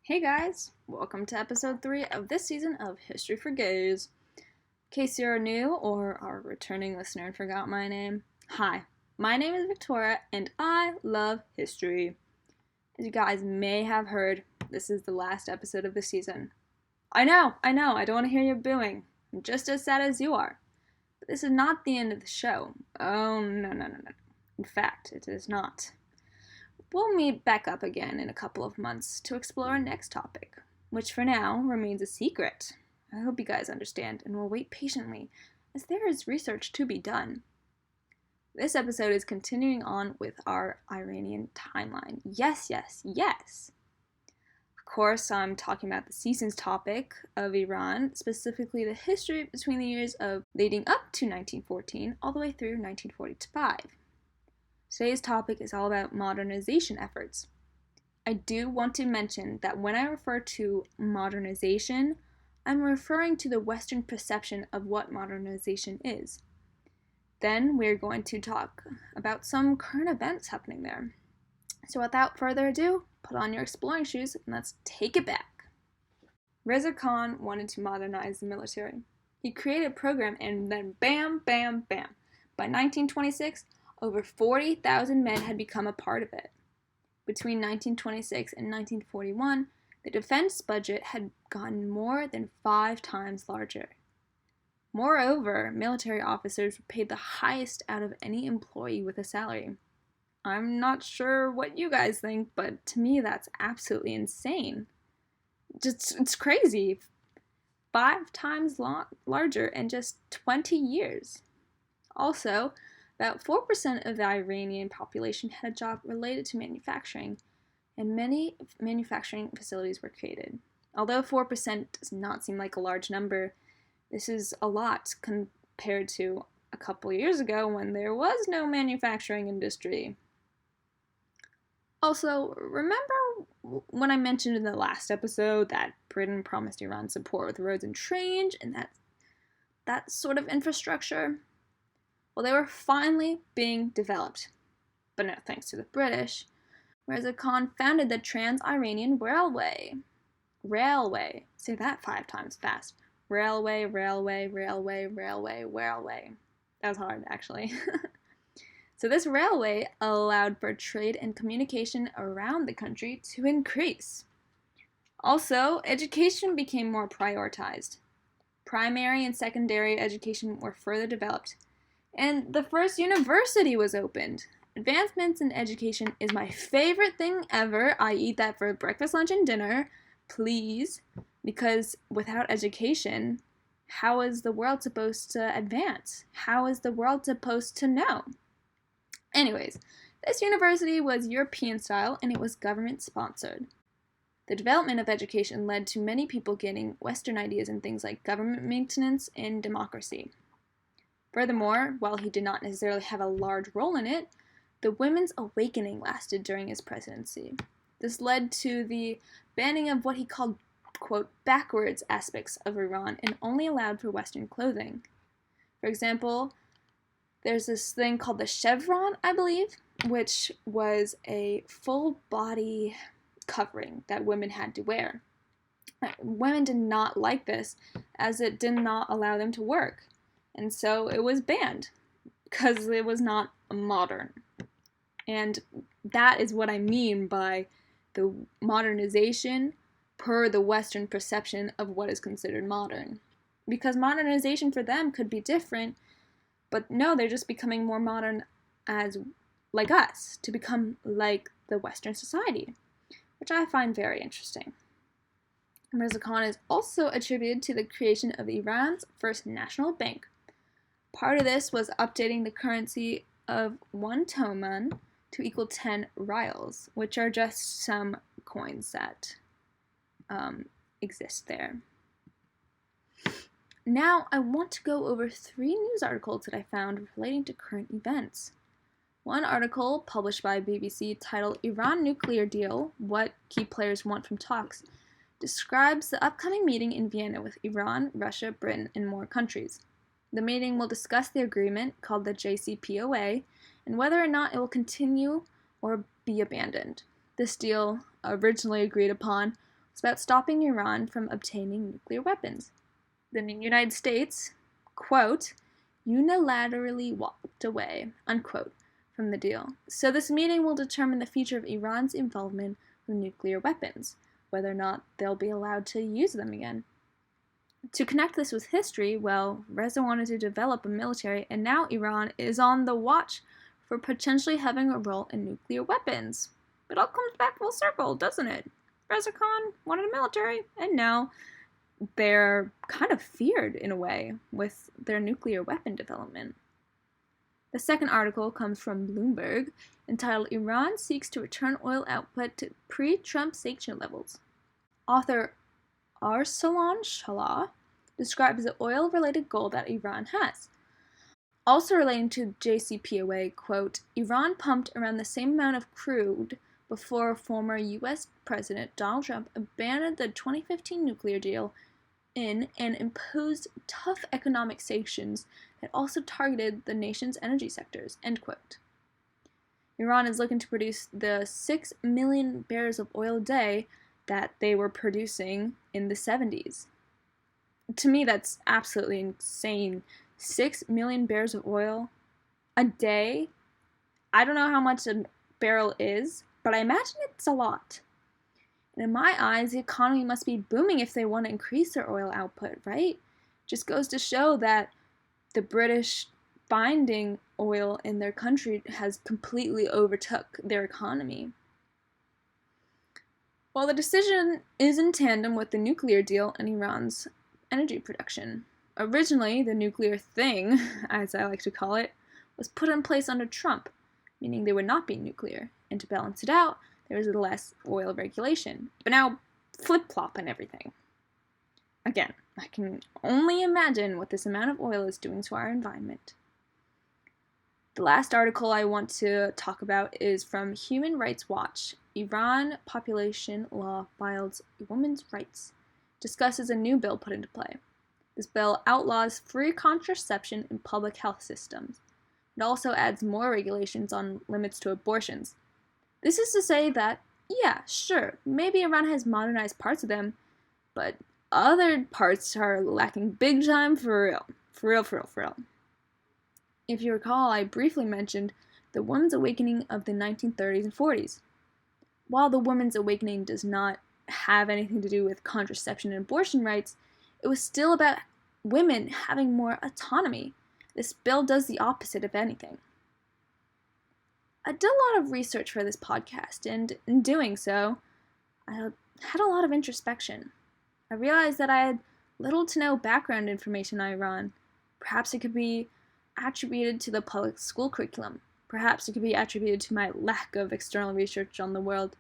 Hey guys, welcome to episode 3 of this season of History for Gays. In case you're new or are a returning listener and forgot my name, hi, my name is Victoria and I love history. As you guys may have heard, this is the last episode of the season. I know, I don't want to hear you booing. I'm just as sad as you are. But this is not the end of the show. Oh, no. In fact, it is not. We'll meet back up again in a couple of months to explore our next topic, which for now remains a secret. I hope you guys understand and will wait patiently, as there is research to be done. This episode is continuing on with our Iranian timeline. Yes. Of course, I'm talking about the season's topic of Iran, specifically the history between the years of leading up to 1914 all the way through 1945. Today's topic is all about modernization efforts. I do want to mention that when I refer to modernization, I'm referring to the Western perception of what modernization is. Then we're going to talk about some current events happening there. So without further ado, put on your exploring shoes and let's take it back. Reza Khan wanted to modernize the military. He created a program and then bam. By 1926, over 40,000 men had become a part of it. Between 1926 and 1941, the defense budget had gotten more than 5 times larger. Moreover, military officers were paid the highest out of any employee with a salary. I'm not sure what you guys think, but to me that's absolutely insane. It's crazy. 5 times larger in just 20 years. Also, about 4% of the Iranian population had a job related to manufacturing, and many manufacturing facilities were created. Although 4% does not seem like a large number, this is a lot compared to a couple years ago when there was no manufacturing industry. Also, remember when I mentioned in the last episode that Britain promised Iran support with roads and trains and that sort of infrastructure? Well, they were finally being developed, but no thanks to the British. Reza Khan founded the Trans-Iranian Railway. Say that 5 times fast. Railway. That was hard, actually. So this railway allowed for trade and communication around the country to increase. Also, education became more prioritized. Primary and secondary education were further developed, and the first university was opened. Advancements in education is my favorite thing ever. I eat that for breakfast, lunch, and dinner, please, because without education, how is the world supposed to advance? How is the world supposed to know? Anyways, this university was European style and it was government sponsored. The development of education led to many people getting Western ideas in things like government maintenance and democracy. Furthermore, while he did not necessarily have a large role in it, the women's awakening lasted during his presidency. This led to the banning of what he called, quote, backwards aspects of Iran and only allowed for Western clothing. For example, there's this thing called the chevron, I believe, which was a full body covering that women had to wear. Women did not like this as it did not allow them to work. And so it was banned because it was not modern. And that is what I mean by the modernization per the Western perception of what is considered modern. Because modernization for them could be different, but no, they're just becoming more modern as like us, to become like the Western society, which I find very interesting. Reza Khan is also attributed to the creation of Iran's first national bank. Part of this was updating the currency of 1 toman to equal 10 rials, which are just some coins that exist there. Now, I want to go over 3 news articles that I found relating to current events. One article, published by BBC, titled Iran Nuclear Deal, What Key Players Want from Talks, describes the upcoming meeting in Vienna with Iran, Russia, Britain, and more countries. The meeting will discuss the agreement, called the JCPOA, and whether or not it will continue or be abandoned. This deal, originally agreed upon, It's about stopping Iran from obtaining nuclear weapons. The United States, quote, unilaterally walked away, unquote, from the deal. So this meeting will determine the future of Iran's involvement with nuclear weapons, whether or not they'll be allowed to use them again. To connect this with history, well, Reza wanted to develop a military, and now Iran is on the watch for potentially having a role in nuclear weapons. It all comes back full circle, doesn't it? Reza Khan wanted a military, and now they're kind of feared in a way with their nuclear weapon development. The second article comes from Bloomberg, entitled Iran Seeks to Return Oil Output to Pre-Trump Sanction Levels. Author Arsalan Shah describes the oil-related goal that Iran has. Also relating to JCPOA, quote, Iran pumped around the same amount of crude before former U.S. President Donald Trump abandoned the 2015 nuclear deal and imposed tough economic sanctions that also targeted the nation's energy sectors, end quote. Iran is looking to produce the 6 million barrels of oil a day that they were producing in the 70s. To me, that's absolutely insane. 6 million barrels of oil a day? I don't know how much a barrel is, but I imagine it's a lot. And in my eyes, the economy must be booming if they want to increase their oil output, right? Just goes to show that the British finding oil in their country has completely overtook their economy. While the decision is in tandem with the nuclear deal and Iran's energy production. Originally, the nuclear thing, as I like to call it, was put in place under Trump, meaning they would not be nuclear, and to balance it out, there was less oil regulation. But now, flip-flop and everything. Again, I can only imagine what this amount of oil is doing to our environment. The last article I want to talk about is from Human Rights Watch. Iran population law violates women's rights. Discusses a new bill put into play. This bill outlaws free contraception in public health systems. It also adds more regulations on limits to abortions. This is to say that, yeah, sure, maybe Iran has modernized parts of them, but other parts are lacking big time for real. For real. If you recall, I briefly mentioned the women's awakening of the 1930s and 40s. While the women's awakening does not have anything to do with contraception and abortion rights, it was still about women having more autonomy. This bill does the opposite, if anything. I did a lot of research for this podcast, and in doing so, I had a lot of introspection. I realized that I had little to no background information on Iran. Perhaps it could be attributed to the public school curriculum. Perhaps it could be attributed to my lack of external research on the world.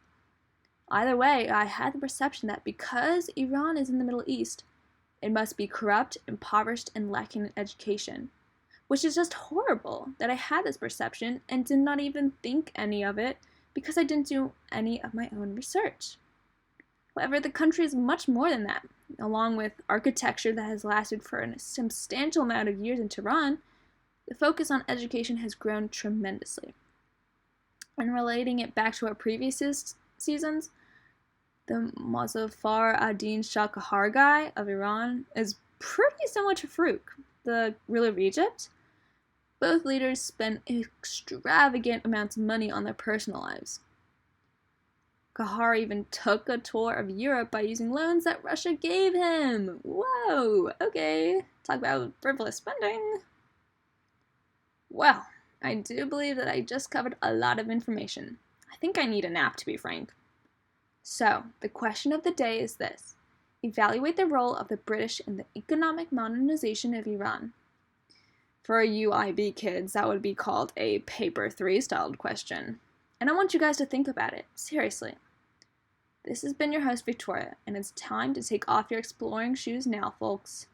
Either way, I had the perception that because Iran is in the Middle East, it must be corrupt, impoverished, and lacking in education. Which is just horrible that I had this perception and did not even think any of it because I didn't do any of my own research. However, the country is much more than that. Along with architecture that has lasted for a substantial amount of years in Tehran, the focus on education has grown tremendously. And relating it back to our previous seasons, the Mozaffar ad-Din Shah Qajar of Iran is pretty similar to Farouk, the ruler of Egypt. Both leaders spent extravagant amounts of money on their personal lives. Qajar even took a tour of Europe by using loans that Russia gave him. Whoa, okay, talk about frivolous spending. Well, I do believe that I just covered a lot of information. I think I need a nap, to be frank. So, the question of the day is this. Evaluate the role of the British in the economic modernization of Iran. For you IB kids, that would be called a paper 3 styled question. And I want you guys to think about it, seriously. This has been your host, Victoria, and it's time to take off your exploring shoes now, folks.